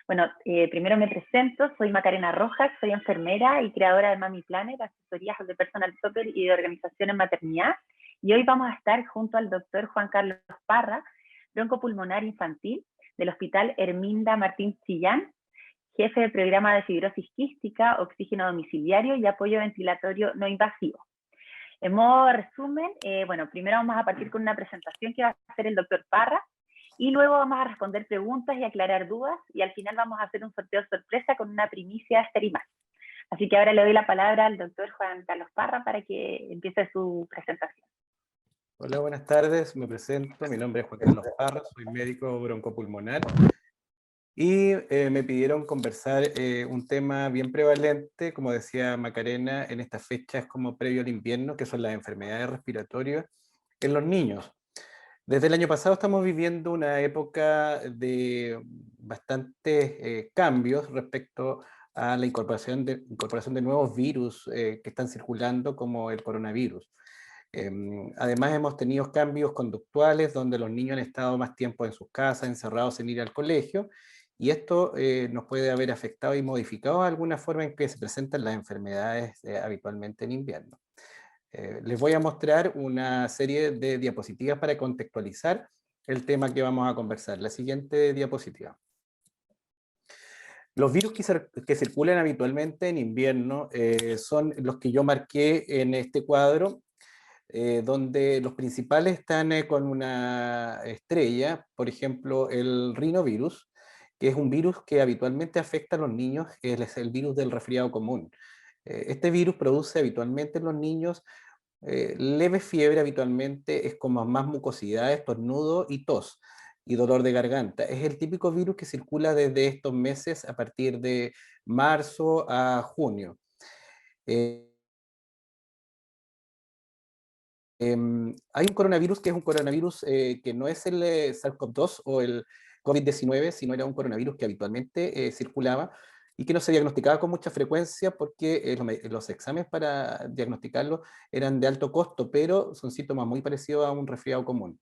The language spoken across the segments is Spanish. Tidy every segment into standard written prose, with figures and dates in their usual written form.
Bueno, primero me presento, soy Macarena Rojas, soy enfermera y creadora de Mami Planner, asesorías de personal shopper y de organización en maternidad. Y hoy vamos a estar junto al doctor Juan Carlos Parra, broncopulmonar infantil del Hospital Herminda Martín Chillán, jefe del programa de fibrosis quística, oxígeno domiciliario y apoyo ventilatorio no invasivo. En modo resumen, bueno, primero vamos a partir con una presentación que va a hacer el doctor Parra, y luego vamos a responder preguntas y aclarar dudas, y al final vamos a hacer un sorteo sorpresa con una primicia Esterimax. Así que ahora le doy la palabra al doctor Juan Carlos Parra para que empiece su presentación. Hola, buenas tardes, me presento, mi nombre es Juan Carlos Parra, soy médico broncopulmonar y me pidieron conversar un tema bien prevalente, como decía Macarena, en estas fechas como previo al invierno, que son las enfermedades respiratorias en los niños. Desde el año pasado estamos viviendo una época de bastantes cambios respecto a la incorporación de nuevos virus que están circulando, como el coronavirus. Además hemos tenido cambios conductuales donde los niños han estado más tiempo en sus casas, encerrados sin ir al colegio, y esto nos puede haber afectado y modificado de alguna forma en que se presentan las enfermedades habitualmente en invierno. Les voy a mostrar una serie de diapositivas para contextualizar el tema que vamos a conversar. La siguiente diapositiva. Los virus que circulan habitualmente en invierno son los que yo marqué en este cuadro, donde los principales están con una estrella, por ejemplo, el rinovirus, que es un virus que habitualmente afecta a los niños, que es el virus del resfriado común. Este virus produce habitualmente en los niños leve fiebre, habitualmente es como más mucosidad, estornudo y tos y dolor de garganta. Es el típico virus que circula desde estos meses a partir de marzo a junio. Eh, Hay un coronavirus que es un coronavirus que no es el SARS-CoV-2 o el COVID-19, sino era un coronavirus que habitualmente circulaba y que no se diagnosticaba con mucha frecuencia porque los exámenes para diagnosticarlo eran de alto costo, pero son síntomas muy parecidos a un resfriado común.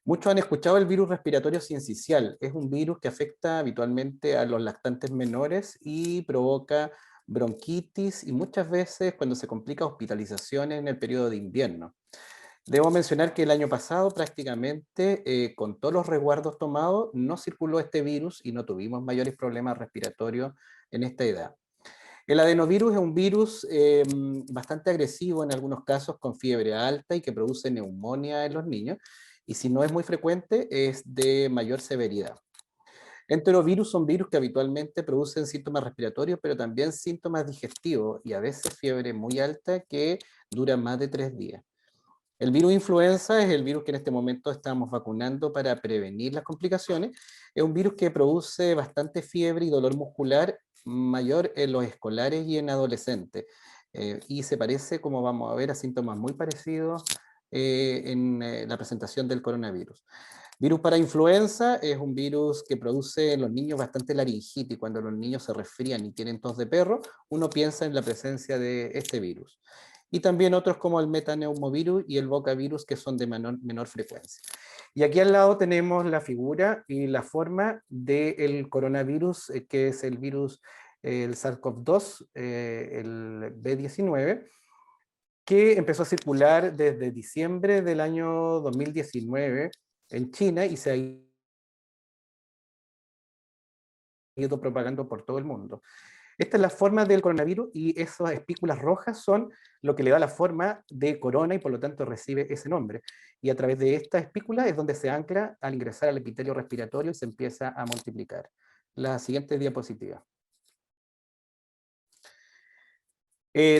Muchos han escuchado el virus respiratorio sincicial. Es un virus que afecta habitualmente a los lactantes menores y provoca bronquitis y muchas veces cuando se complica hospitalizaciones en el periodo de invierno. Debo mencionar que el año pasado prácticamente con todos los resguardos tomados no circuló este virus y no tuvimos mayores problemas respiratorios en esta edad. El adenovirus es un virus bastante agresivo en algunos casos, con fiebre alta y que produce neumonía en los niños, y si no es muy frecuente es de mayor severidad. Enterovirus son virus que habitualmente producen síntomas respiratorios, pero también síntomas digestivos y a veces fiebre muy alta que dura más de 3 días. El virus influenza es el virus que en este momento estamos vacunando para prevenir las complicaciones. Es un virus que produce bastante fiebre y dolor muscular mayor en los escolares y en adolescentes. Y se parece, como vamos a ver, a síntomas muy parecidos en la presentación del coronavirus. Virus para influenza es un virus que produce en los niños bastante laringitis. Cuando los niños se resfrían y tienen tos de perro, uno piensa en la presencia de este virus. Y también otros como el metaneumovirus y el bocavirus, que son de menor frecuencia. Y aquí al lado tenemos la figura y la forma del coronavirus, que es el virus, el SARS-CoV-2, el B19, que empezó a circular desde diciembre del año 2019 en China y se ha ido propagando por todo el mundo. Esta es la forma del coronavirus y esas espículas rojas son lo que le da la forma de corona y por lo tanto recibe ese nombre. Y a través de esta espícula es donde se ancla al ingresar al epitelio respiratorio y se empieza a multiplicar. La siguiente diapositiva.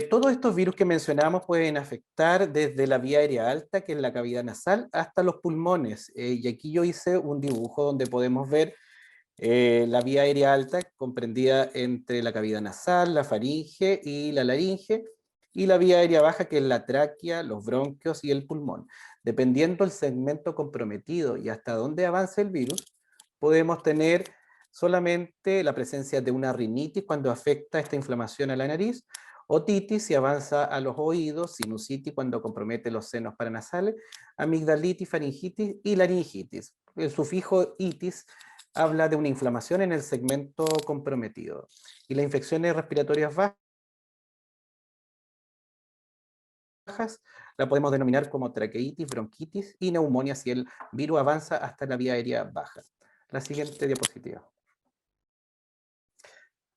Todos estos virus que mencionamos pueden afectar desde la vía aérea alta, que es la cavidad nasal, hasta los pulmones. Y aquí yo hice un dibujo donde podemos ver la vía aérea alta, comprendida entre la cavidad nasal, la faringe y la laringe, y la vía aérea baja, que es la tráquea, los bronquios y el pulmón. Dependiendo del segmento comprometido y hasta dónde avance el virus, podemos tener solamente la presencia de una rinitis cuando afecta esta inflamación a la nariz, otitis si avanza a los oídos, sinusitis cuando compromete los senos paranasales, amigdalitis, faringitis y laringitis. El sufijo itis habla de una inflamación en el segmento comprometido. Y las infecciones respiratorias bajas la podemos denominar como traqueitis, bronquitis y neumonía si el virus avanza hasta la vía aérea baja. La siguiente diapositiva.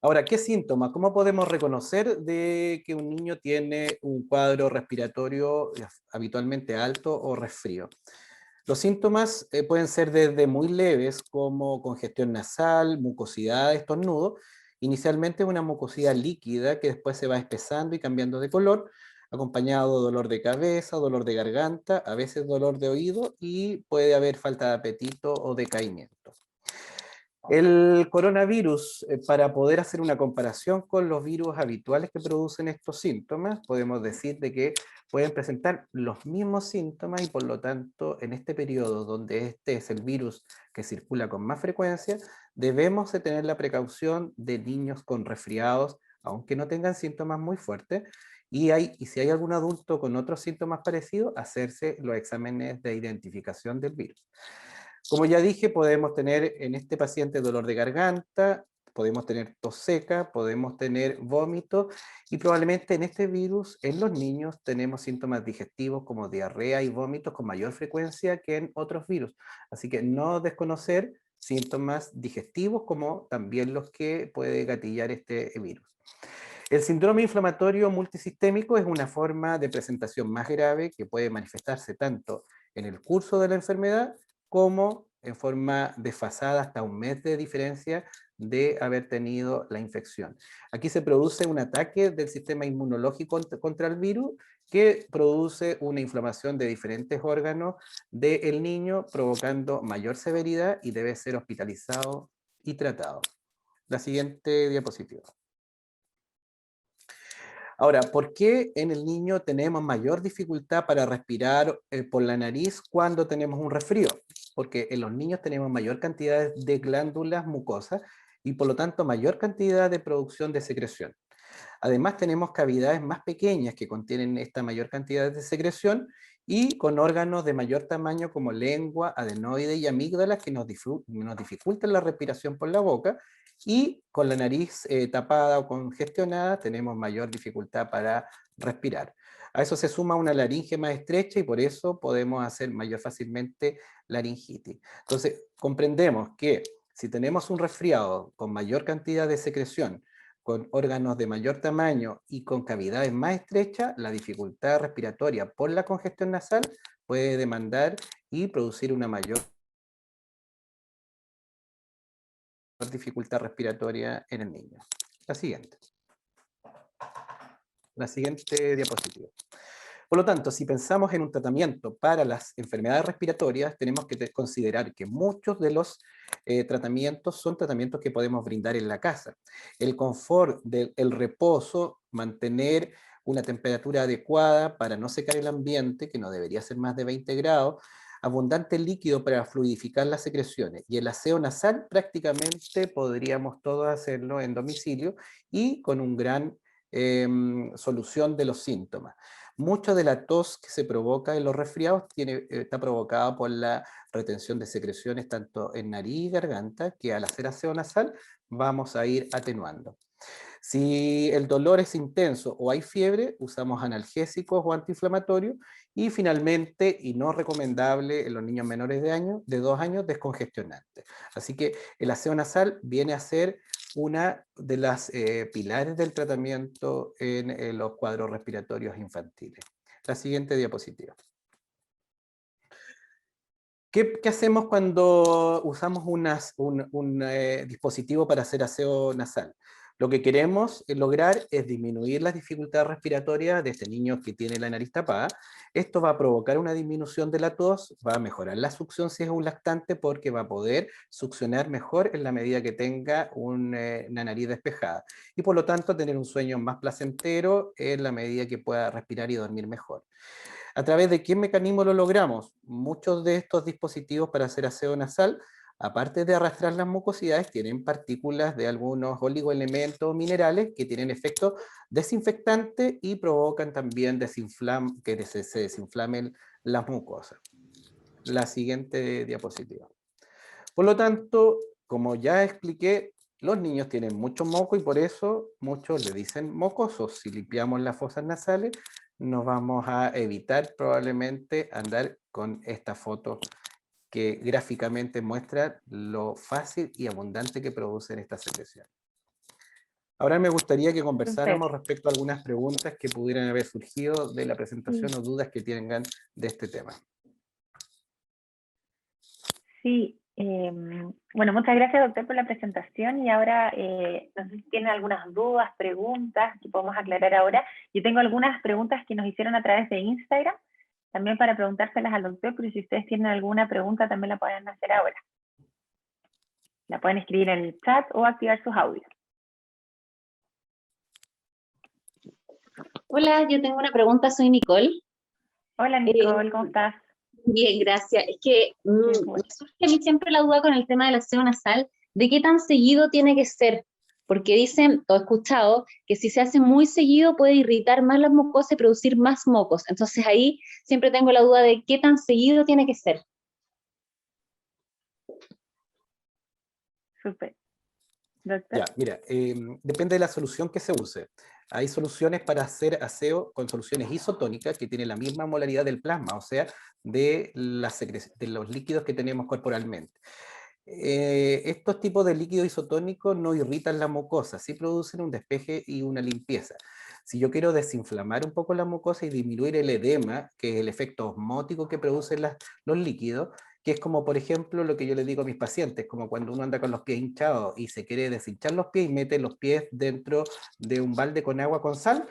Ahora, ¿qué síntomas? ¿Cómo podemos reconocer de que un niño tiene un cuadro respiratorio habitualmente alto o resfrío? Los síntomas pueden ser desde muy leves, como congestión nasal, mucosidad, estornudo. Inicialmente una mucosidad líquida que después se va espesando y cambiando de color, acompañado de dolor de cabeza, dolor de garganta, a veces dolor de oído y puede haber falta de apetito o decaimiento. El coronavirus, para poder hacer una comparación con los virus habituales que producen estos síntomas, podemos decir de que pueden presentar los mismos síntomas y por lo tanto en este periodo donde este es el virus que circula con más frecuencia, debemos de tener la precaución de niños con resfriados, aunque no tengan síntomas muy fuertes, y si hay algún adulto con otros síntomas parecidos, hacerse los exámenes de identificación del virus. Como ya dije, podemos tener en este paciente dolor de garganta, podemos tener tos seca, podemos tener vómito y probablemente en este virus, en los niños, tenemos síntomas digestivos como diarrea y vómitos con mayor frecuencia que en otros virus. Así que no desconocer síntomas digestivos como también los que puede gatillar este virus. El síndrome inflamatorio multisistémico es una forma de presentación más grave que puede manifestarse tanto en el curso de la enfermedad como en forma desfasada hasta un mes de diferencia de haber tenido la infección. Aquí se produce un ataque del sistema inmunológico contra el virus que produce una inflamación de diferentes órganos del niño provocando mayor severidad y debe ser hospitalizado y tratado. La siguiente diapositiva. Ahora, ¿por qué en el niño tenemos mayor dificultad para respirar por la nariz cuando tenemos un resfrío? Porque en los niños tenemos mayor cantidad de glándulas mucosas y por lo tanto mayor cantidad de producción de secreción. Además tenemos cavidades más pequeñas que contienen esta mayor cantidad de secreción y con órganos de mayor tamaño como lengua, adenoide y amígdala que nos dificultan la respiración por la boca, y con la nariz tapada o congestionada tenemos mayor dificultad para respirar. A eso se suma una laringe más estrecha y por eso podemos hacer mayor fácilmente laringitis. Entonces comprendemos que si tenemos un resfriado con mayor cantidad de secreción, con órganos de mayor tamaño y con cavidades más estrechas, la dificultad respiratoria por la congestión nasal puede demandar y producir una mayor dificultad respiratoria en el niño. La siguiente. La siguiente diapositiva. Por lo tanto, si pensamos en un tratamiento para las enfermedades respiratorias, tenemos que considerar que muchos de los tratamientos son tratamientos que podemos brindar en la casa. El confort del reposo, mantener una temperatura adecuada para no secar el ambiente, que no debería ser más de 20 grados, abundante líquido para fluidificar las secreciones y el aseo nasal prácticamente podríamos todos hacerlo en domicilio y con un gran solución de los síntomas. Mucho de la tos que se provoca en los resfriados está provocada por la retención de secreciones tanto en nariz y garganta, que al hacer aseo nasal vamos a ir atenuando. Si el dolor es intenso o hay fiebre, usamos analgésicos o antiinflamatorios. Y finalmente, y no recomendable en los niños menores de 2 años, descongestionantes. Así que el aseo nasal viene a ser una de las pilares del tratamiento en los cuadros respiratorios infantiles. La siguiente diapositiva. ¿Qué hacemos cuando usamos un dispositivo para hacer aseo nasal? Lo que queremos lograr es disminuir las dificultades respiratorias de este niño que tiene la nariz tapada. Esto va a provocar una disminución de la tos, va a mejorar la succión si es un lactante porque va a poder succionar mejor en la medida que tenga una nariz despejada. Y por lo tanto tener un sueño más placentero en la medida que pueda respirar y dormir mejor. ¿A través de qué mecanismo lo logramos? Muchos de estos dispositivos para hacer aseo nasal, aparte de arrastrar las mucosidades, tienen partículas de algunos oligoelementos minerales que tienen efecto desinfectante y provocan también que se desinflamen las mucosas. La siguiente diapositiva. Por lo tanto, como ya expliqué, los niños tienen mucho moco y por eso muchos le dicen mocosos. Si limpiamos las fosas nasales, nos vamos a evitar probablemente andar con esta foto que gráficamente muestra lo fácil y abundante que producen estas secreciones. Ahora me gustaría que Súper. conversáramos respecto a algunas preguntas que pudieran haber surgido de la presentación Sí, o dudas que tengan de este tema. sí. Bueno, muchas gracias, doctor, por la presentación. Y ahora, no sé si tienen algunas dudas, preguntas que podemos aclarar ahora. Yo tengo algunas preguntas que nos hicieron a través de Instagram, también para preguntárselas al doctor, pero si ustedes tienen alguna pregunta, también la pueden hacer ahora. La pueden escribir en el chat o activar sus audios. Hola, yo tengo una pregunta, soy Nicole. Hola, Nicole, ¿cómo estás? Bien, gracias. Es que Bueno. me surge a mí siempre la duda con el tema del aseo nasal, de qué tan seguido tiene que ser, porque dicen, o he escuchado, que si se hace muy seguido puede irritar más las mucosas y producir más mocos. Entonces ahí siempre tengo la duda de qué tan seguido tiene que ser. Súper. Doctor. Ya, mira, depende de la solución que se use. Hay soluciones para hacer aseo con soluciones isotónicas que tienen la misma molaridad del plasma, o sea, de los líquidos que tenemos corporalmente. Estos tipos de líquidos isotónicos no irritan la mucosa, sí producen un despeje y una limpieza. Si yo quiero desinflamar un poco la mucosa y disminuir el edema, que es el efecto osmótico que producen los líquidos, que es como, por ejemplo, lo que yo les digo a mis pacientes, como cuando uno anda con los pies hinchados y se quiere deshinchar los pies y mete los pies dentro de un balde con agua con sal,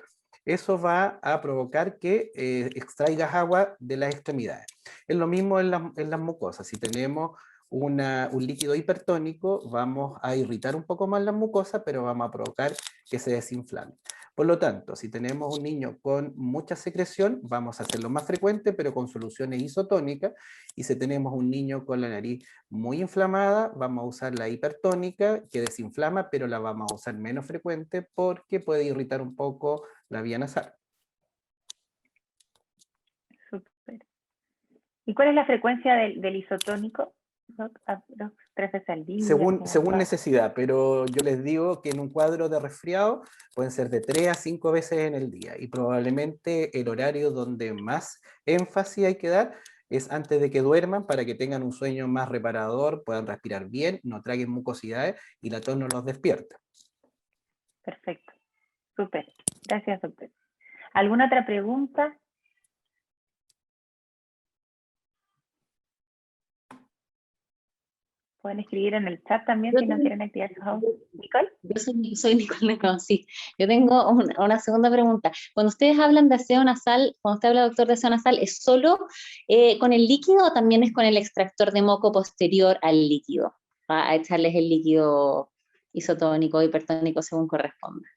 eso va a provocar que extraigas agua de las extremidades. Es lo mismo en las mucosas. Si tenemos un líquido hipertónico, vamos a irritar un poco más la mucosa, pero vamos a provocar que se desinflame. Por lo tanto, si tenemos un niño con mucha secreción, vamos a hacerlo más frecuente, pero con soluciones isotónicas. Y si tenemos un niño con la nariz muy inflamada, vamos a usar la hipertónica, que desinflama, pero la vamos a usar menos frecuente porque puede irritar un poco la vía nasal. Súper. ¿Y cuál es la frecuencia del isotónico? ¿3 veces al día? Según necesidad, pero yo les digo que en un cuadro de resfriado pueden ser de 3 a 5 veces en el día y probablemente el horario donde más énfasis hay que dar es antes de que duerman para que tengan un sueño más reparador, puedan respirar bien, no traguen mucosidades y la tos no los despierta. Perfecto. Súper. Gracias, doctor. ¿Alguna otra pregunta? Pueden escribir en el chat también si no quieren activar sus audios. ¿Nicole? Yo soy Nicole Necón, sí. Yo tengo una segunda pregunta. Cuando ustedes hablan de aseo nasal, cuando usted habla, doctor, de aseo nasal, ¿es solo con el líquido o también es con el extractor de moco posterior al líquido? A echarles el líquido isotónico o hipertónico según corresponda.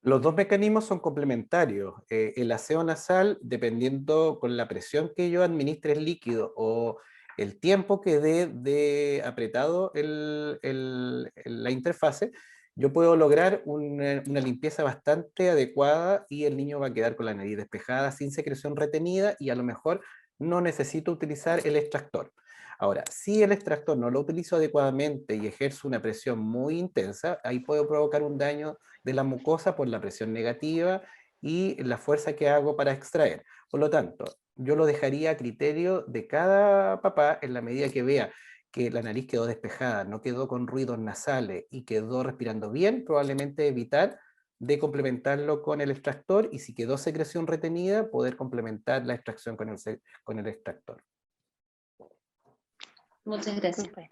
Los dos mecanismos son complementarios. El aseo nasal, dependiendo con la presión que yo administre el líquido o el tiempo que dé de apretado la interfase, yo puedo lograr una limpieza bastante adecuada y el niño va a quedar con la nariz despejada, sin secreción retenida y a lo mejor no necesito utilizar el extractor. Ahora, si el extractor no lo utilizo adecuadamente y ejerzo una presión muy intensa, ahí puedo provocar un daño de la mucosa por la presión negativa y la fuerza que hago para extraer. Por lo tanto, yo lo dejaría a criterio de cada papá en la medida que vea que la nariz quedó despejada, no quedó con ruidos nasales y quedó respirando bien, probablemente evitar de complementarlo con el extractor y si quedó secreción retenida, poder complementar la extracción con el extractor. Muchas gracias. Súper.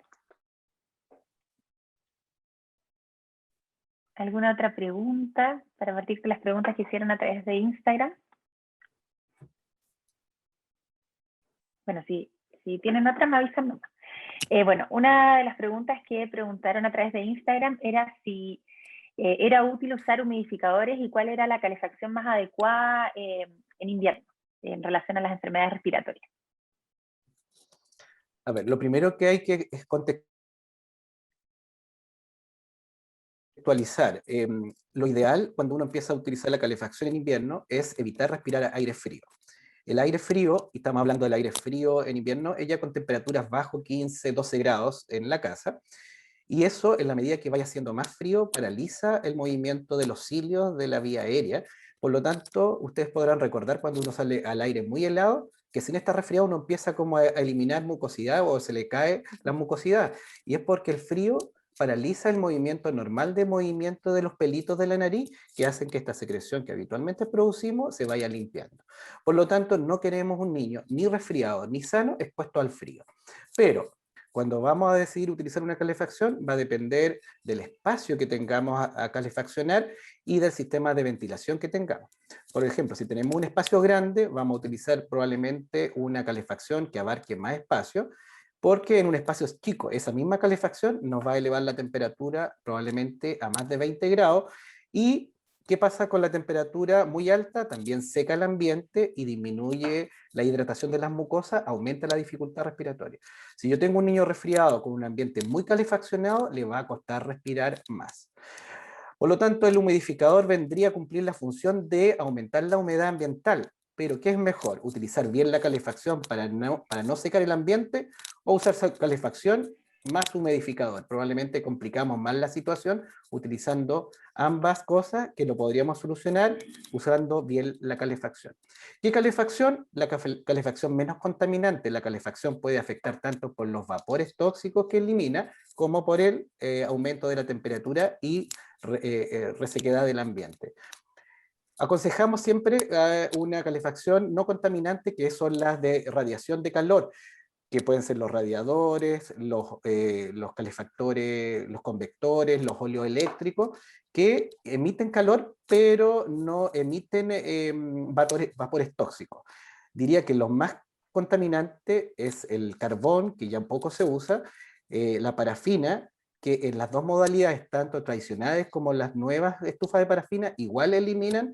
¿Alguna otra pregunta para partir con las preguntas que hicieron a través de Instagram? Bueno, si tienen otras, me avisan nomás. Bueno, una de las preguntas que preguntaron a través de Instagram era si era útil usar humidificadores y cuál era la calefacción más adecuada en invierno en relación a las enfermedades respiratorias. A ver, lo primero que hay que es contextualizar. Lo ideal cuando uno empieza a utilizar la calefacción en invierno es evitar respirar aire frío. El aire frío, y estamos hablando del aire frío en invierno, ella con temperaturas bajo 15, 12 grados en la casa, y eso, en la medida que vaya siendo más frío, paraliza el movimiento de los cilios de la vía aérea. Por lo tanto, ustedes podrán recordar cuando uno sale al aire muy helado, que sin estar resfriado uno empieza como a eliminar mucosidad o se le cae la mucosidad. Y es porque el frío paraliza el movimiento normal de movimiento de los pelitos de la nariz, que hacen que esta secreción que habitualmente producimos se vaya limpiando. Por lo tanto, no queremos un niño ni resfriado ni sano expuesto al frío. Pero cuando vamos a decidir utilizar una calefacción, va a depender del espacio que tengamos a calefaccionar y del sistema de ventilación que tengamos. Por ejemplo, si tenemos un espacio grande, vamos a utilizar probablemente una calefacción que abarque más espacio, porque en un espacio chico, esa misma calefacción nos va a elevar la temperatura probablemente a más de 20 grados. ¿Y qué pasa con la temperatura muy alta? También seca el ambiente y disminuye la hidratación de las mucosas, aumenta la dificultad respiratoria. Si yo tengo un niño resfriado con un ambiente muy calefaccionado, le va a costar respirar más. Por lo tanto, el humidificador vendría a cumplir la función de aumentar la humedad ambiental. Pero, ¿qué es mejor? ¿Utilizar bien la calefacción para no secar el ambiente o usar calefacción más humidificador? Probablemente complicamos más la situación utilizando ambas cosas, que lo podríamos solucionar usando bien la calefacción. ¿Qué calefacción? La calefacción menos contaminante. La calefacción puede afectar tanto por los vapores tóxicos que elimina, como por el aumento de la temperatura y resequedad del ambiente. Aconsejamos siempre una calefacción no contaminante, que son las de radiación de calor, que pueden ser los radiadores, los calefactores, los convectores, los óleos eléctricos, que emiten calor, pero no emiten vapores tóxicos. Diría que lo más contaminante es el carbón, que ya un poco se usa, la parafina, que en las dos modalidades, tanto tradicionales como las nuevas estufas de parafina, igual eliminan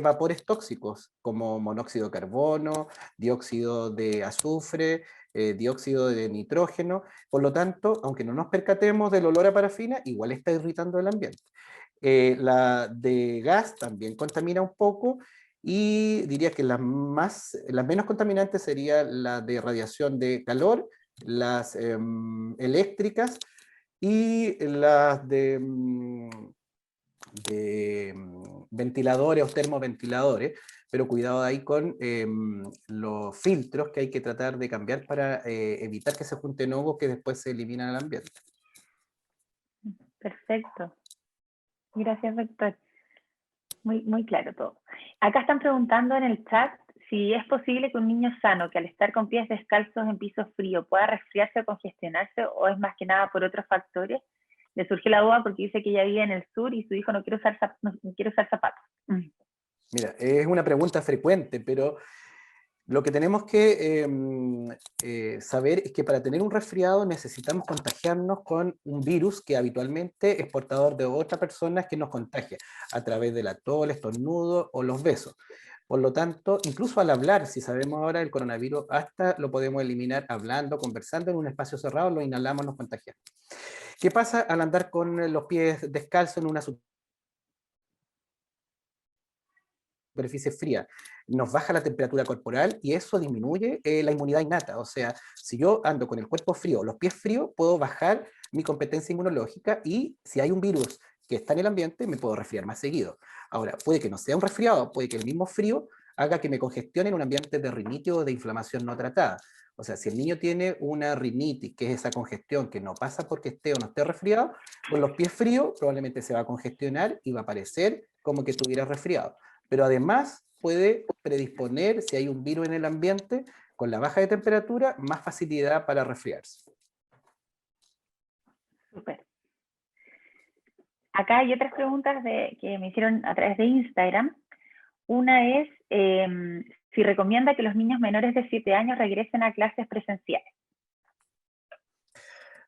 vapores tóxicos, como monóxido de carbono, dióxido de azufre, dióxido de nitrógeno. Por lo tanto, aunque no nos percatemos del olor a parafina, igual está irritando el ambiente. La de gas también contamina un poco, y diría que las menos contaminantes sería la de radiación de calor, las eléctricas y las de ventiladores o termoventiladores, pero cuidado ahí con los filtros que hay que tratar de cambiar para evitar que se junten hongos que después se eliminan al ambiente. Perfecto. Gracias, doctor. Muy claro todo. Acá están preguntando en el chat si es posible que un niño sano, que al estar con pies descalzos en piso frío, pueda resfriarse o congestionarse, o es más que nada por otros factores. Le surgió la duda porque dice que ella vive en el sur y su hijo no quiere usar zapatos. Mira, es una pregunta frecuente, pero lo que tenemos que saber es que para tener un resfriado necesitamos contagiarnos con un virus que habitualmente es portador de otra persona que nos contagia a través de la tos, el estornudo o los besos. Por lo tanto, incluso al hablar, si sabemos ahora el coronavirus, hasta lo podemos eliminar hablando, conversando en un espacio cerrado, lo inhalamos, nos contagiamos. ¿Qué pasa al andar con los pies descalzos en una superficie fría? Nos baja la temperatura corporal y eso disminuye la inmunidad innata. O sea, si yo ando con el cuerpo frío, los pies fríos, puedo bajar mi competencia inmunológica, y si hay un virus que está en el ambiente, me puedo resfriar más seguido. Ahora, puede que no sea un resfriado, puede que el mismo frío haga que me congestione en un ambiente de rinitis o de inflamación no tratada. O sea, si el niño tiene una rinitis, que es esa congestión que no pasa porque esté o no esté resfriado, con los pies fríos probablemente se va a congestionar y va a parecer como que estuviera resfriado. Pero además puede predisponer, si hay un virus en el ambiente, con la baja de temperatura, más facilidad para resfriarse. Súper. Acá hay otras preguntas que me hicieron a través de Instagram. Una es si recomienda que los niños menores de 7 años regresen a clases presenciales.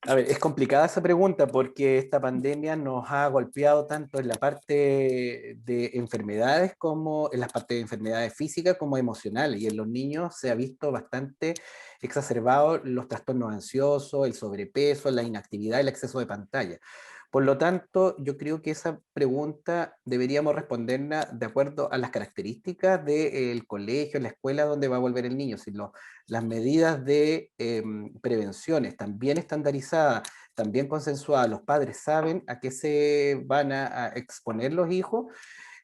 A ver, es complicada esa pregunta porque esta pandemia nos ha golpeado tanto en la parte de enfermedades como en la parte de enfermedades físicas como emocionales, y en los niños se ha visto bastante exacerbado los trastornos ansiosos, el sobrepeso, la inactividad, el exceso de pantalla. Por lo tanto, yo creo que esa pregunta deberíamos responderla de acuerdo a las características del colegio, la escuela donde va a volver el niño. Si las medidas de prevención están bien estandarizadas, también consensuadas, los padres saben a qué se van a exponer los hijos,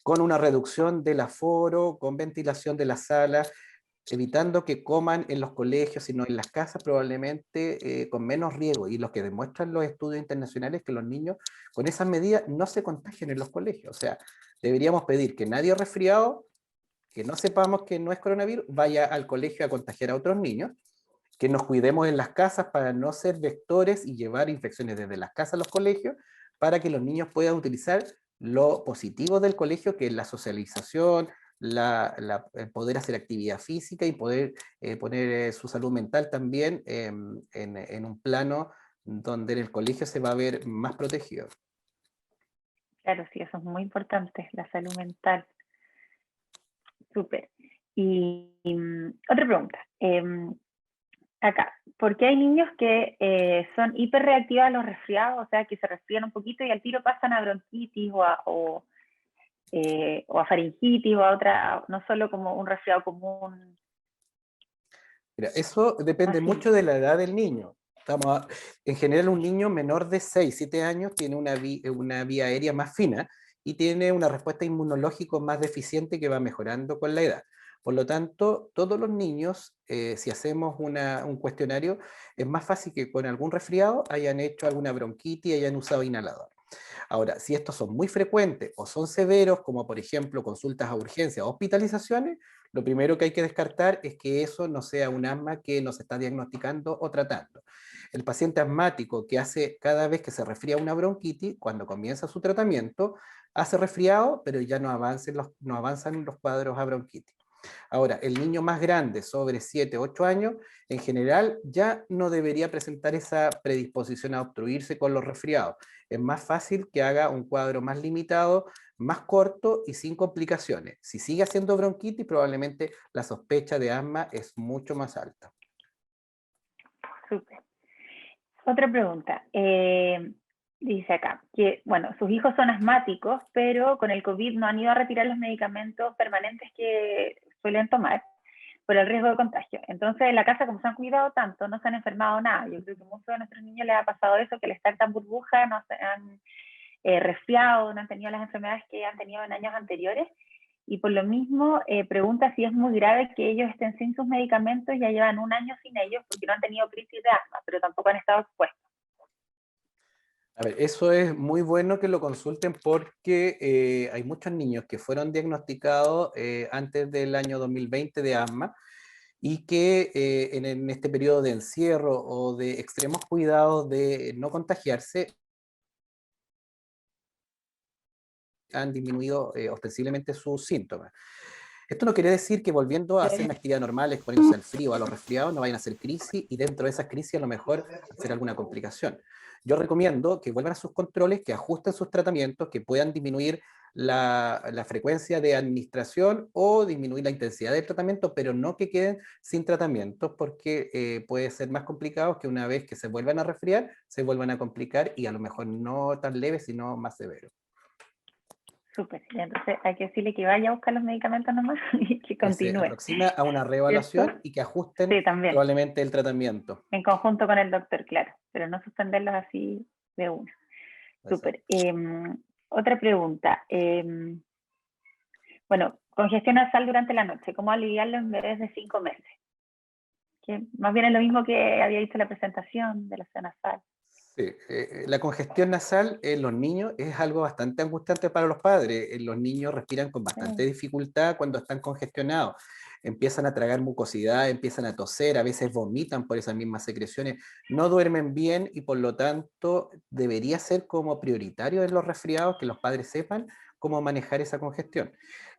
con una reducción del aforo, con ventilación de las salas, evitando que coman en los colegios, sino en las casas, probablemente con menos riesgo. Y lo que demuestran los estudios internacionales es que los niños con esas medidas no se contagian en los colegios. O sea, deberíamos pedir que nadie resfriado, que no sepamos que no es coronavirus, vaya al colegio a contagiar a otros niños, que nos cuidemos en las casas para no ser vectores y llevar infecciones desde las casas a los colegios, para que los niños puedan utilizar lo positivo del colegio, que es la socialización, poder hacer actividad física y poder poner su salud mental también en un plano donde en el colegio se va a ver más protegido. Claro, sí, eso es muy importante, la salud mental. Súper. Y otra pregunta. Acá, ¿por qué hay niños que son hiperreactivos a los resfriados? O sea, que se resfrían un poquito y al tiro pasan a bronquitis o a faringitis o a otra, no solo como un resfriado común. Mira, eso depende Así. mucho de la edad del niño. En general, un niño menor de 6, 7 años tiene una vía aérea más fina y tiene una respuesta inmunológica más deficiente que va mejorando con la edad. Por lo tanto, todos los niños, si hacemos un cuestionario, es más fácil que con algún resfriado hayan hecho alguna bronquitis y hayan usado inhalador. Ahora, si estos son muy frecuentes o son severos, como por ejemplo consultas a urgencias o hospitalizaciones, lo primero que hay que descartar es que eso no sea un asma que nos está diagnosticando o tratando. El paciente asmático que hace cada vez que se resfría una bronquitis, cuando comienza su tratamiento, hace resfriado, pero ya no avanzan los cuadros a bronquitis. Ahora, el niño más grande, sobre 7, 8 años, en general ya no debería presentar esa predisposición a obstruirse con los resfriados. Es más fácil que haga un cuadro más limitado, más corto y sin complicaciones. Si sigue haciendo bronquitis, probablemente la sospecha de asma es mucho más alta. Súper. Otra pregunta. Dice acá que, bueno, sus hijos son asmáticos, pero con el COVID no han ido a retirar los medicamentos permanentes que suelen tomar por el riesgo de contagio. Entonces, en la casa, como se han cuidado tanto, no se han enfermado nada. Yo creo que a muchos de nuestros niños les ha pasado eso, que les están tan burbuja, no se han resfriado, no han tenido las enfermedades que han tenido en años anteriores. Y por lo mismo, pregunta si es muy grave que ellos estén sin sus medicamentos, ya llevan un año sin ellos porque no han tenido crisis de asma, pero tampoco han estado expuestos. A ver, eso es muy bueno que lo consulten porque hay muchos niños que fueron diagnosticados antes del año 2020 de asma y que en este periodo de encierro o de extremos cuidados de no contagiarse han disminuido ostensiblemente sus síntomas. Esto no quiere decir que volviendo a hacer una actividad normal, exponiéndose al frío o a los resfriados, no vayan a hacer crisis y dentro de esas crisis a lo mejor hacer alguna complicación. Yo recomiendo que vuelvan a sus controles, que ajusten sus tratamientos, que puedan disminuir la frecuencia de administración o disminuir la intensidad del tratamiento, pero no que queden sin tratamiento, porque puede ser más complicado que una vez que se vuelvan a resfriar, se vuelvan a complicar y a lo mejor no tan leve, sino más severo. Súper, entonces hay que decirle que vaya a buscar los medicamentos nomás y que Que se continúe. aproxime a una reevaluación ¿Cierto? y que ajusten Sí, también, probablemente el tratamiento. en conjunto con el doctor, claro, pero no suspenderlos así de una. Súper. Otra pregunta. Bueno, congestión nasal durante la noche, ¿cómo aliviarlo en bebés de 5 meses? Que más bien es lo mismo que había visto en la presentación de la zona nasal. Sí, la congestión nasal en los niños es algo bastante angustiante para los padres. Los niños respiran con bastante dificultad cuando están congestionados. Empiezan a tragar mucosidad, empiezan a toser, a veces vomitan por esas mismas secreciones, no duermen bien y por lo tanto debería ser como prioritario en los resfriados que los padres sepan cómo manejar esa congestión.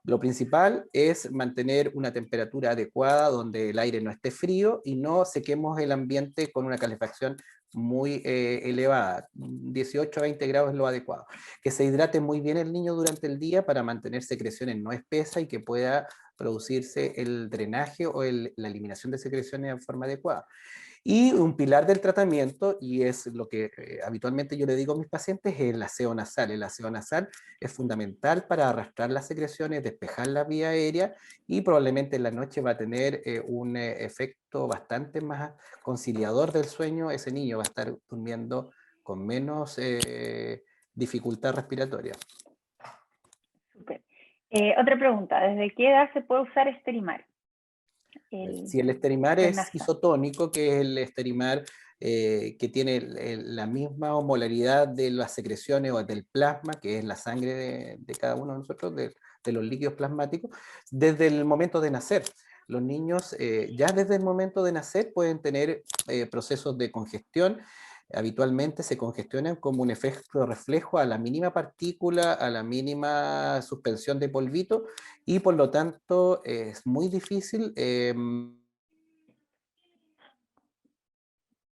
Lo principal es mantener una temperatura adecuada donde el aire no esté frío y no sequemos el ambiente con una calefacción muy elevada, 18 a 20 grados es lo adecuado. Que se hidrate muy bien el niño durante el día para mantener secreciones no espesas y que pueda producirse el drenaje o la eliminación de secreciones de forma adecuada. Y un pilar del tratamiento, y es lo que habitualmente yo le digo a mis pacientes, es el aseo nasal. El aseo nasal es fundamental para arrastrar las secreciones, despejar la vía aérea, y probablemente en la noche va a tener un efecto bastante más conciliador del sueño. Ese niño va a estar durmiendo con menos dificultad respiratoria. Súper. Otra pregunta, ¿desde qué edad se puede usar Esterimar? Si el Esterimar el es nasal. isotónico, que es el Esterimar que tiene la misma osmolaridad de las secreciones o del plasma, que es la sangre de cada uno de nosotros, de los líquidos plasmáticos, desde el momento de nacer. Los niños ya desde el momento de nacer pueden tener procesos de congestión. Habitualmente se congestionan como un efecto reflejo a la mínima partícula, a la mínima suspensión de polvito, y por lo tanto es muy difícil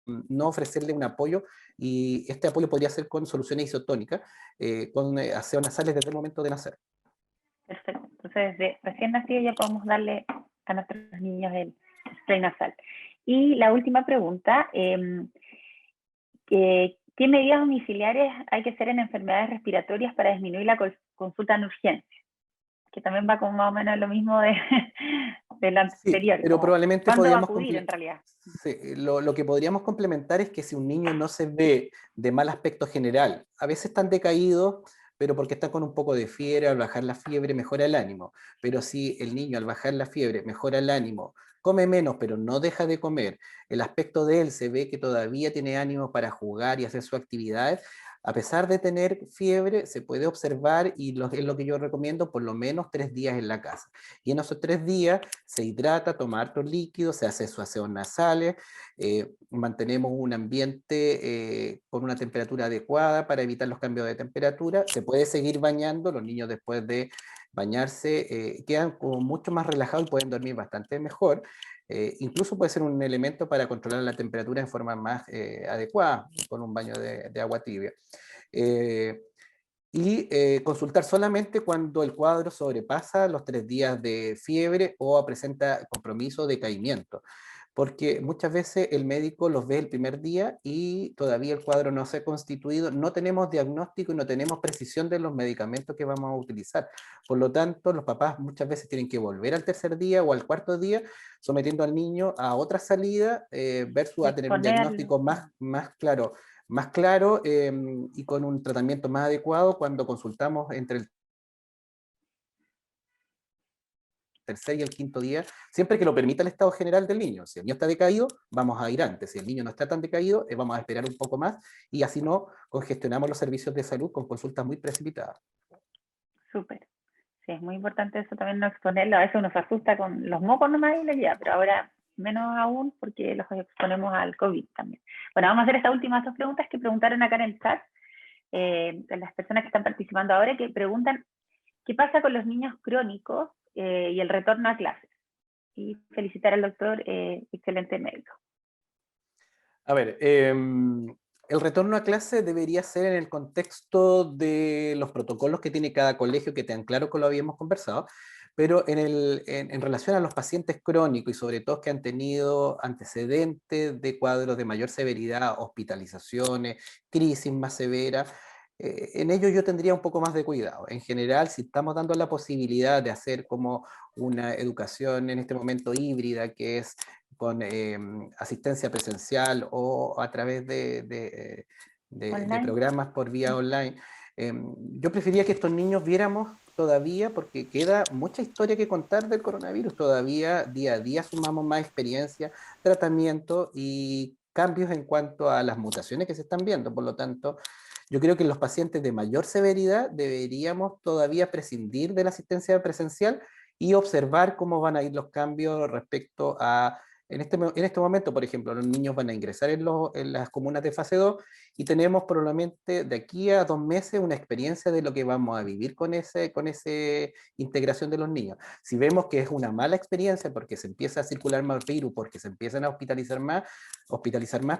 no ofrecerle un apoyo, y este apoyo podría ser con soluciones isotónicas, con aseo nasales desde el momento de nacer. Perfecto. Entonces, desde recién nacido ya podemos darle a nuestros niños el spray nasal. Y la última pregunta, ¿qué medidas domiciliares hay que hacer en enfermedades respiratorias para disminuir la consulta en urgencia? Que también va como más o menos lo mismo de lo anterior. Sí, pero probablemente ¿Cuándo va a podríamos acudir en realidad? sí, lo que podríamos complementar es que si un niño no se ve de mal aspecto general, a veces están decaídos, pero porque está con un poco de fiebre, al bajar la fiebre mejora el ánimo. Pero si el niño al bajar la fiebre mejora el ánimo, come menos, pero no deja de comer, el aspecto de él se ve que todavía tiene ánimo para jugar y hacer sus actividades, a pesar de tener fiebre, se puede observar, y es lo que yo recomiendo, por lo menos 3 días en la casa. Y en esos 3 días se hidrata, toma hartos líquidos, se hace su aseo nasales, mantenemos un ambiente con una temperatura adecuada para evitar los cambios de temperatura. Se puede seguir bañando, los niños después de bañarse quedan como mucho más relajados y pueden dormir bastante mejor. Incluso puede ser un elemento para controlar la temperatura en forma más adecuada, con un baño de agua tibia. Y consultar solamente cuando el cuadro sobrepasa los 3 días de fiebre o presenta compromiso de decaimiento, porque muchas veces el médico los ve el primer día y todavía el cuadro no se ha constituido, no tenemos diagnóstico y no tenemos precisión de los medicamentos que vamos a utilizar. Por lo tanto, los papás muchas veces tienen que volver al tercer día o al cuarto día, sometiendo al niño a otra salida versus a tener un diagnóstico más claro y con un tratamiento más adecuado cuando consultamos entre el tercer y el quinto día, siempre que lo permita el estado general del niño. Si el niño está decaído, vamos a ir antes. Si el niño no está tan decaído, vamos a esperar un poco más, y así no congestionamos los servicios de salud con consultas muy precipitadas. Súper. Sí, es muy importante eso también, no exponerlo. A veces uno se asusta con los mocos nomás y le lleva, pero ahora menos aún porque los exponemos al COVID también. Bueno, vamos a hacer estas últimas 2 preguntas que preguntaron acá en el chat. Las personas que están participando ahora, que preguntan qué pasa con los niños crónicos y el retorno a clases. Y felicitar al doctor, excelente médico. A ver, el retorno a clase debería ser en el contexto de los protocolos que tiene cada colegio, que tengan claro que lo habíamos conversado, pero en relación a los pacientes crónicos y sobre todo que han tenido antecedentes de cuadros de mayor severidad, hospitalizaciones, crisis más severas, en ello yo tendría un poco más de cuidado. En general, si estamos dando la posibilidad de hacer como una educación en este momento híbrida, que es con asistencia presencial o a través de programas por vía online, yo preferiría que estos niños viéramos todavía, porque queda mucha historia que contar del coronavirus, todavía día a día sumamos más experiencia, tratamiento y cambios en cuanto a las mutaciones que se están viendo. Por lo tanto, yo creo que en los pacientes de mayor severidad deberíamos todavía prescindir de la asistencia presencial y observar cómo van a ir los cambios respecto a, en este momento, por ejemplo, los niños van a ingresar en las comunas de fase 2, y tenemos probablemente de aquí a 2 meses una experiencia de lo que vamos a vivir con esa integración de los niños. Si vemos que es una mala experiencia porque se empieza a circular más virus, porque se empiezan a hospitalizar más,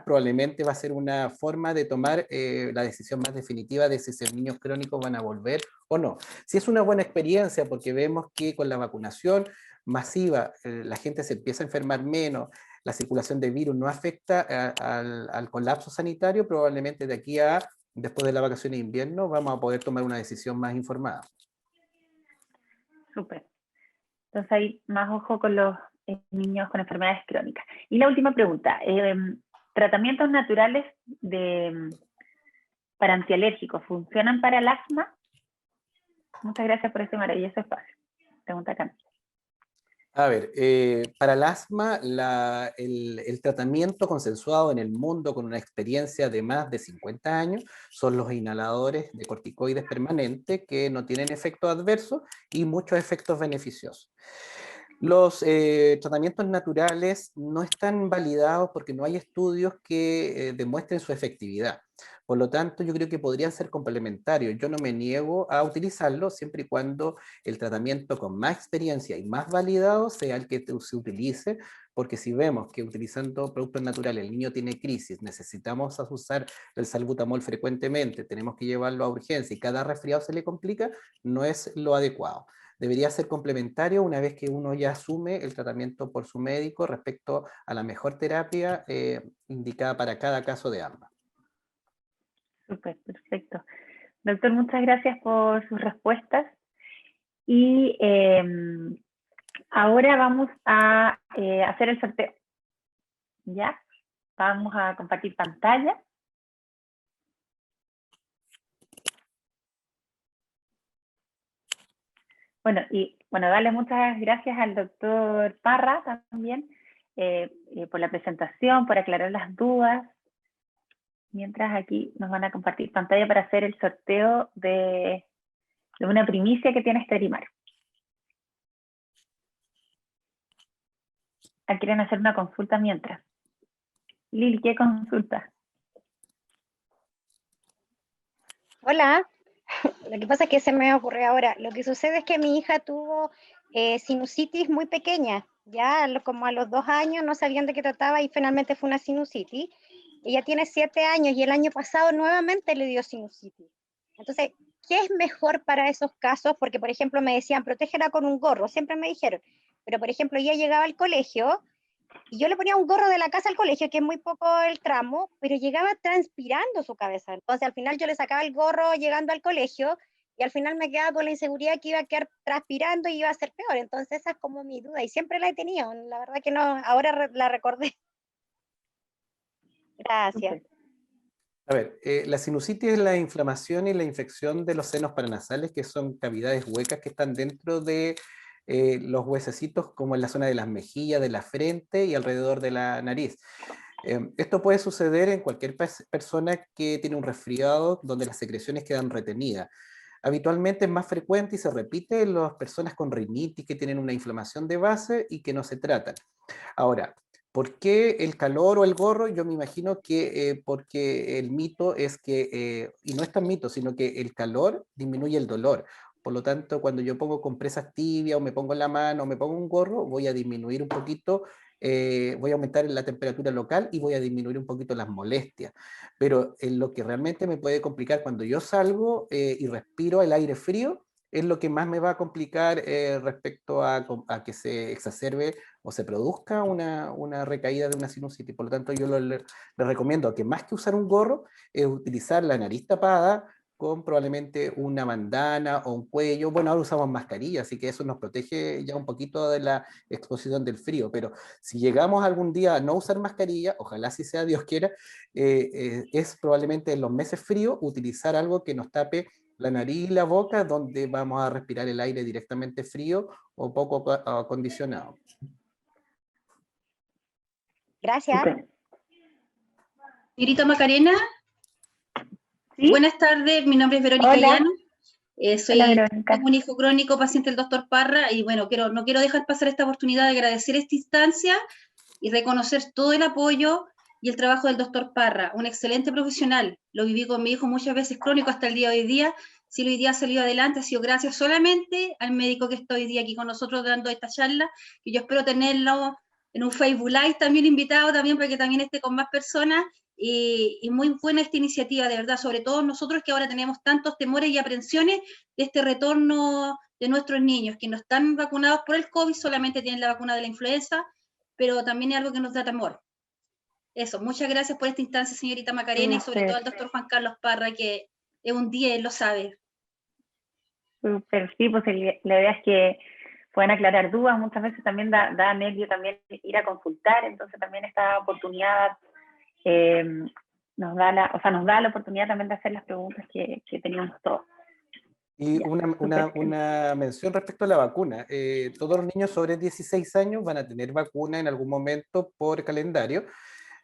probablemente va a ser una forma de tomar la decisión más definitiva de si esos niños crónicos van a volver o no. Si es una buena experiencia porque vemos que con la vacunación masiva la gente se empieza a enfermar menos, la circulación de virus no afecta al colapso sanitario, probablemente de aquí a después de la vacación de invierno vamos a poder tomar una decisión más informada. Súper. Entonces hay más ojo con los niños con enfermedades crónicas. Y la última pregunta, ¿tratamientos naturales para antialérgicos funcionan para el asma? Muchas gracias por ese maravilloso espacio. Pregunta acá. A ver, para el asma, el tratamiento consensuado en el mundo con una experiencia de más de 50 años son los inhaladores de corticoides permanentes que no tienen efectos adversos y muchos efectos beneficiosos. Los tratamientos naturales no están validados porque no hay estudios que demuestren su efectividad. Por lo tanto, yo creo que podrían ser complementarios. Yo no me niego a utilizarlo siempre y cuando el tratamiento con más experiencia y más validado sea el que se utilice, porque si vemos que utilizando productos naturales el niño tiene crisis, necesitamos usar el salbutamol frecuentemente, tenemos que llevarlo a urgencia y cada resfriado se le complica, no es lo adecuado. Debería ser complementario una vez que uno ya asume el tratamiento por su médico respecto a la mejor terapia indicada para cada caso de asma. Súper, perfecto. Doctor, muchas gracias por sus respuestas. Y ahora vamos a hacer el sorteo. ¿Ya? Vamos a compartir pantalla. Bueno, darle muchas gracias al doctor Parra también por la presentación, por aclarar las dudas. Mientras aquí nos van a compartir pantalla para hacer el sorteo de una primicia que tiene Esterimar. ¿Quieren hacer una consulta mientras? Lili, ¿qué consulta? Hola, lo que pasa es que se me ocurrió ahora. Lo que sucede es que mi hija tuvo sinusitis muy pequeña, ya como a los 2 años no sabían de qué trataba y finalmente fue una sinusitis. Ella tiene 7 años y el año pasado nuevamente le dio sinusitis. Entonces, ¿qué es mejor para esos casos? Porque, por ejemplo, me decían, protégela con un gorro, siempre me dijeron. Pero, por ejemplo, ella llegaba al colegio y yo le ponía un gorro de la casa al colegio, que es muy poco el tramo, pero llegaba transpirando su cabeza. Entonces, al final yo le sacaba el gorro llegando al colegio y al final me quedaba con la inseguridad que iba a quedar transpirando y iba a ser peor. Entonces, esa es como mi duda y siempre la he tenido. La verdad que no, ahora la recordé. Gracias. A ver, la sinusitis es la inflamación y la infección de los senos paranasales, que son cavidades huecas que están dentro de los huesecitos, como en la zona de las mejillas, de la frente y alrededor de la nariz. Esto puede suceder en cualquier persona que tiene un resfriado donde las secreciones quedan retenidas. Habitualmente es más frecuente y se repite en las personas con rinitis que tienen una inflamación de base y que no se tratan. Ahora, ¿por qué el calor o el gorro? Yo me imagino que porque el mito es que, y no es tan mito, sino que el calor disminuye el dolor. Por lo tanto, cuando yo pongo compresas tibias o me pongo en la mano o me pongo un gorro, voy a disminuir un poquito, voy a aumentar la temperatura local y voy a disminuir un poquito las molestias. Pero lo que realmente me puede complicar cuando yo salgo y respiro el aire frío, es lo que más me va a complicar respecto a que se exacerbe o se produzca una recaída de una sinusitis. Por lo tanto, yo le recomiendo que más que usar un gorro, es utilizar la nariz tapada con probablemente una bandana o un cuello. Bueno, ahora usamos mascarilla, así que eso nos protege ya un poquito de la exposición del frío, pero si llegamos algún día a no usar mascarilla, ojalá si sea Dios quiera, es probablemente en los meses fríos utilizar algo que nos tape la nariz y la boca, donde vamos a respirar el aire directamente frío o poco acondicionado. Gracias. Señorita Macarena, ¿Sí? Buenas tardes, mi nombre es Verónica Llano. Tengo un hijo crónico, paciente del doctor Parra, y bueno, no quiero dejar pasar esta oportunidad de agradecer esta instancia y reconocer todo el apoyo y el trabajo del doctor Parra, un excelente profesional. Lo viví con mi hijo muchas veces crónico hasta el día de hoy día. Si hoy día ha salido adelante, ha sido gracias solamente al médico que está hoy día aquí con nosotros dando esta charla, y yo espero tenerlo en un Facebook Live también invitado, también para que también esté con más personas. Y muy buena esta iniciativa, de verdad, sobre todo nosotros que ahora tenemos tantos temores y aprensiones de este retorno de nuestros niños, que no están vacunados por el COVID, solamente tienen la vacuna de la influenza, pero también es algo que nos da temor. Eso, muchas gracias por esta instancia, señorita Macarena, y sobre todo al doctor Juan Carlos Parra, que es un 10, lo sabe. Súper, sí, pues la idea es que puedan aclarar dudas, muchas veces también da nervio también ir a consultar, entonces también esta oportunidad nos da la oportunidad también de hacer las preguntas que teníamos todos. Y Ya, una mención respecto a la vacuna. Todos los niños sobre 16 años van a tener vacuna en algún momento por calendario.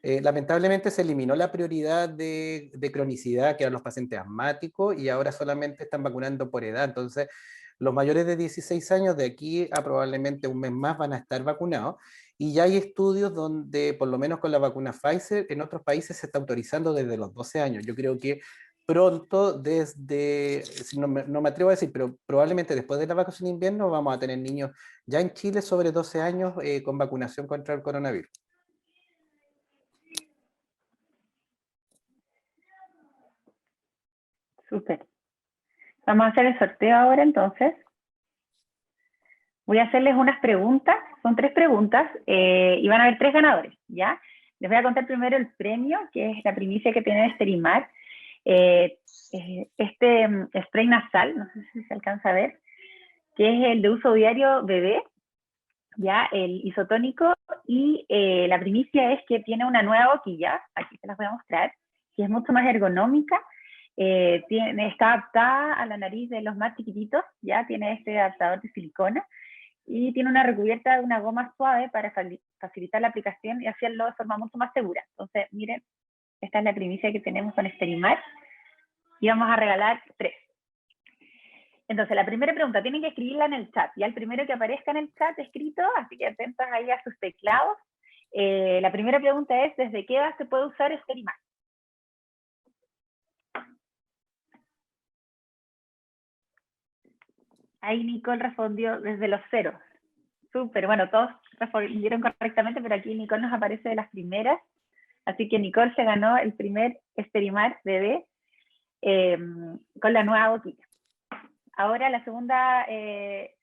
Lamentablemente se eliminó la prioridad de cronicidad, que eran los pacientes asmáticos, y ahora solamente están vacunando por edad. Entonces, los mayores de 16 años, de aquí a probablemente un mes más, van a estar vacunados. Y ya hay estudios donde, por lo menos con la vacuna Pfizer, en otros países se está autorizando desde los 12 años. Yo creo que pronto, no me atrevo a decir, pero probablemente después de la vacación de invierno vamos a tener niños ya en Chile sobre 12 años con vacunación contra el coronavirus. súper. Vamos a hacer el sorteo ahora entonces. Voy a hacerles unas preguntas, son 3 preguntas, y van a haber 3 ganadores, ¿ya? Les voy a contar primero el premio, que es la primicia que tiene Sterimar. Este spray nasal, no sé si se alcanza a ver, que es el de uso diario bebé, ya, el isotónico, y la primicia es que tiene una nueva boquilla, aquí se las voy a mostrar, que es mucho más ergonómica, está adaptada a la nariz de los más chiquititos, ya tiene este adaptador de silicona, y tiene una recubierta de una goma suave para facilitar la aplicación y hacerlo de forma mucho más segura. Entonces, miren, esta es la primicia que tenemos con Sterimar, y vamos a regalar 3. Entonces, la primera pregunta, tienen que escribirla en el chat, ya el primero que aparezca en el chat escrito, así que atentos ahí a sus teclados. La primera pregunta es, ¿desde qué edad se puede usar Sterimar? Ahí Nicole respondió desde los 0. Súper, bueno, todos respondieron correctamente, pero aquí Nicole nos aparece de las primeras. Así que Nicole se ganó el primer Sterimar bebé con la nueva boquilla. Ahora la segunda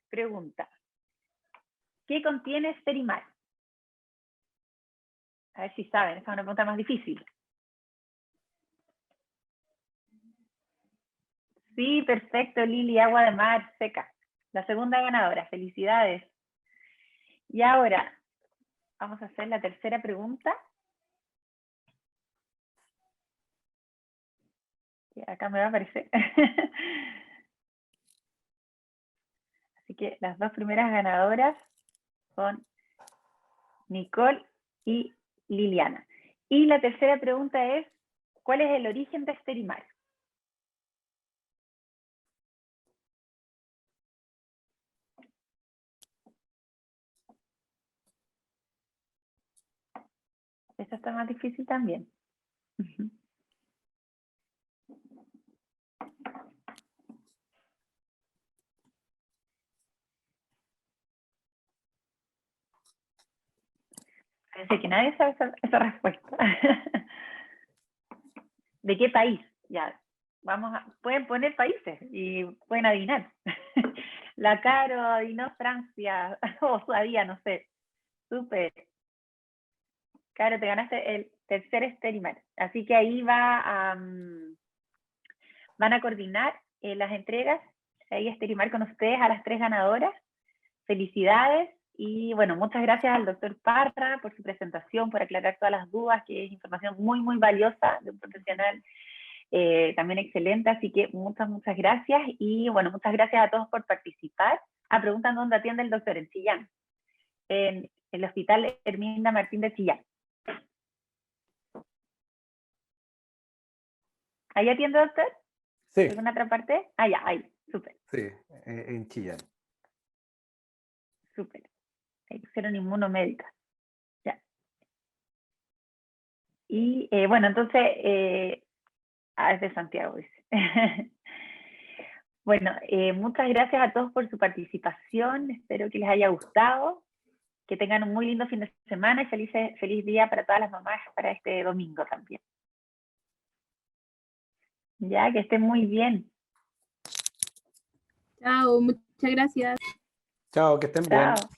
pregunta. ¿Qué contiene Sterimar? A ver si saben, esa es una pregunta más difícil. Sí, perfecto, Lili, agua de mar seca. La segunda ganadora, felicidades. Y ahora, vamos a hacer la tercera pregunta. Acá me va a aparecer. Así que las 2 primeras ganadoras son Nicole y Liliana. Y la tercera pregunta es, ¿cuál es el origen de Sterimar? Esta está más difícil también. Parece que nadie sabe esa respuesta. ¿De qué país? Ya, pueden poner países y pueden adivinar. La Caro adivinó Francia, o sabía, no sé. Súper. Caro, te ganaste el tercer Sterimar. Así que ahí van a coordinar las entregas. Ahí Sterimar con ustedes a las 3 ganadoras. Felicidades. Y bueno, muchas gracias al doctor Parra por su presentación, por aclarar todas las dudas, que es información muy, muy valiosa de un profesional también excelente. Así que muchas gracias. Y bueno, muchas gracias a todos por participar. Preguntan dónde atiende el doctor, en Chillán, en el Hospital Herminda Martín de Chillán. ¿Ahí atiende, doctor? Sí. ¿Alguna otra parte? Ya, ahí, súper. Sí, en Chillán. Súper. Ahí pusieron inmunomédica. Ya. Y bueno, entonces, es de Santiago, dice. Bueno, muchas gracias a todos por su participación. Espero que les haya gustado. Que tengan un muy lindo fin de semana y feliz día para todas las mamás para este domingo también. Ya, que estén muy bien. Chao, muchas gracias. Chao, que estén bien. Chao.